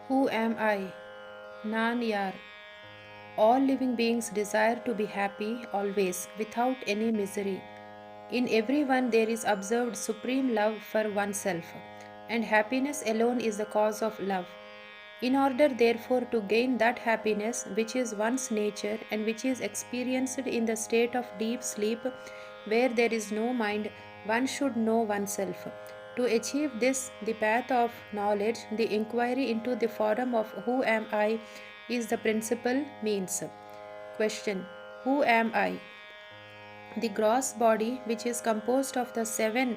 Who am I? NAN YAR. All living beings desire to be happy always, without any misery. In everyone there is observed supreme love for oneself, and happiness alone is the cause of love. In order, therefore, to gain that happiness which is one's nature and which is experienced in the state of deep sleep, where there is no mind, one should know oneself. To achieve this, the path of knowledge, the inquiry into the form of who am I, is the principal means. Question: Who am I? The gross body, which is composed of the seven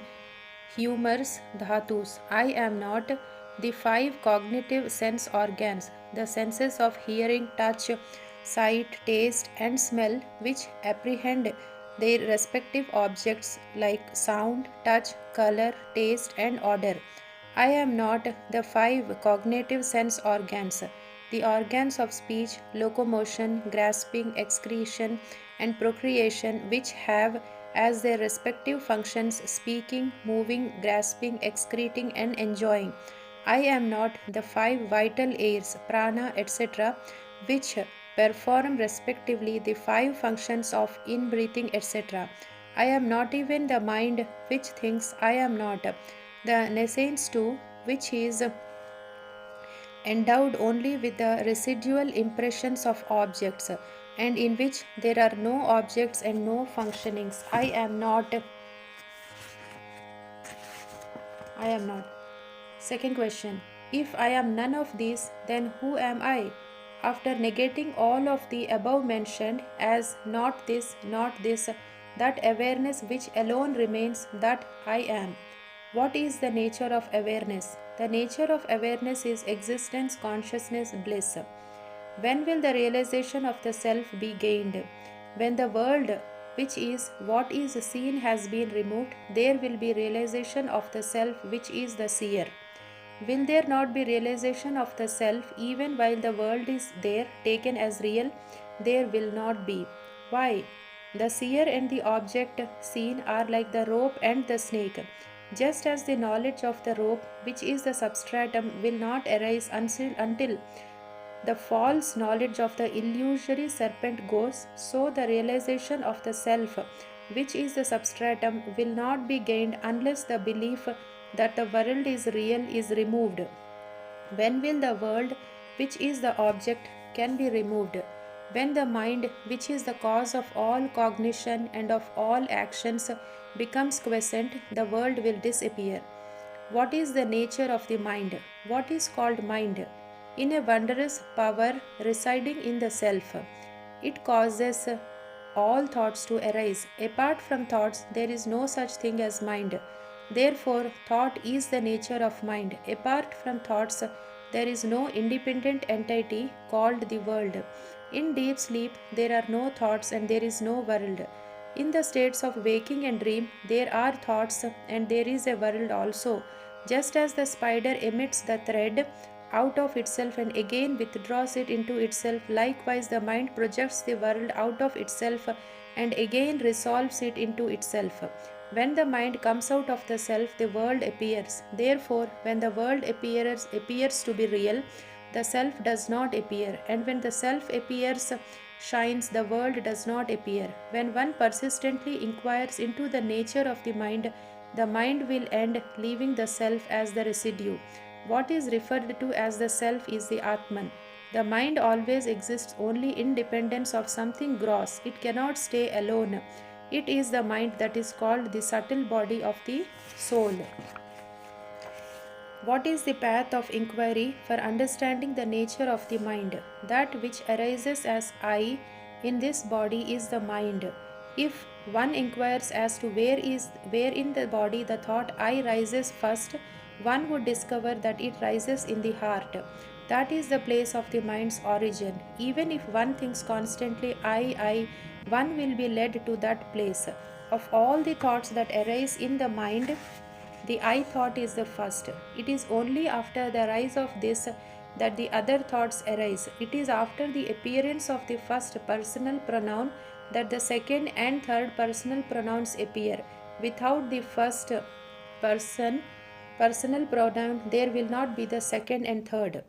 humors, dhatus, I am not, the five cognitive sense organs, the senses of hearing, touch, sight, taste, and smell, which apprehend their respective objects like sound, touch, color, taste, and odor. I am not the five cognitive sense organs, the organs of speech, locomotion, grasping, excretion, and procreation, which have as their respective functions speaking, moving, grasping, excreting, and enjoying. I am not the five vital airs, prana, etc., which perform respectively the five functions of inbreathing, etc. I am not even the mind which thinks. I am not the nescience too, which is endowed only with the residual impressions of objects, and in which there are no objects and no functionings. I am not. Second question: If I am none of these, then who am I? After negating all of the above mentioned as not this, that awareness which alone remains, that I am. What is the nature of awareness? The nature of awareness is existence, consciousness, bliss. When will the realization of the self be gained? When the world, which is what is seen, has been removed, there will be realization of the self, which is the seer. Will there not be realization of the self even while the world is there, taken as real? There will not be. Why? The seer and the object seen are like the rope and the snake. Just as the knowledge of the rope, which is the substratum, will not arise until the false knowledge of the illusory serpent goes, so the realization of the self, which is the substratum, will not be gained unless the belief that the world is real is removed. When will the world, which is the object, can be removed? When the mind, which is the cause of all cognition and of all actions, becomes quiescent, the world will disappear. What is the nature of the mind? What is called mind? In a wondrous power residing in the self. It causes all thoughts to arise. Apart from thoughts, there is no such thing as mind. Therefore, thought is the nature of mind. Apart from thoughts, there is no independent entity called the world. In deep sleep, there are no thoughts and there is no world. In the states of waking and dream, there are thoughts and there is a world also. Just as the spider emits the thread out of itself and again withdraws it into itself, likewise the mind projects the world out of itself and again resolves it into itself. When the mind comes out of the self, the world appears. Therefore, when the world appears to be real, the self does not appear, and when the self appears, shines, the world does not appear. When one persistently inquires into the nature of the mind will end, leaving the self as the residue. What is referred to as the self is the Atman. The mind always exists only in dependence of something gross. It cannot stay alone. It is the mind that is called the subtle body of the soul. What is the path of inquiry for understanding the nature of the mind? That which arises as I in this body is the mind. If one inquires as to where in the body the thought I rises first, one would discover that it rises in the heart. That is the place of the mind's origin. Even if one thinks constantly I, one will be led to that place. Of all the thoughts that arise in the mind, the I thought is the first. It is only after the rise of this that the other thoughts arise. It is after the appearance of the first personal pronoun that the second and third personal pronouns appear. Without the first personal pronoun, there will not be the second and third.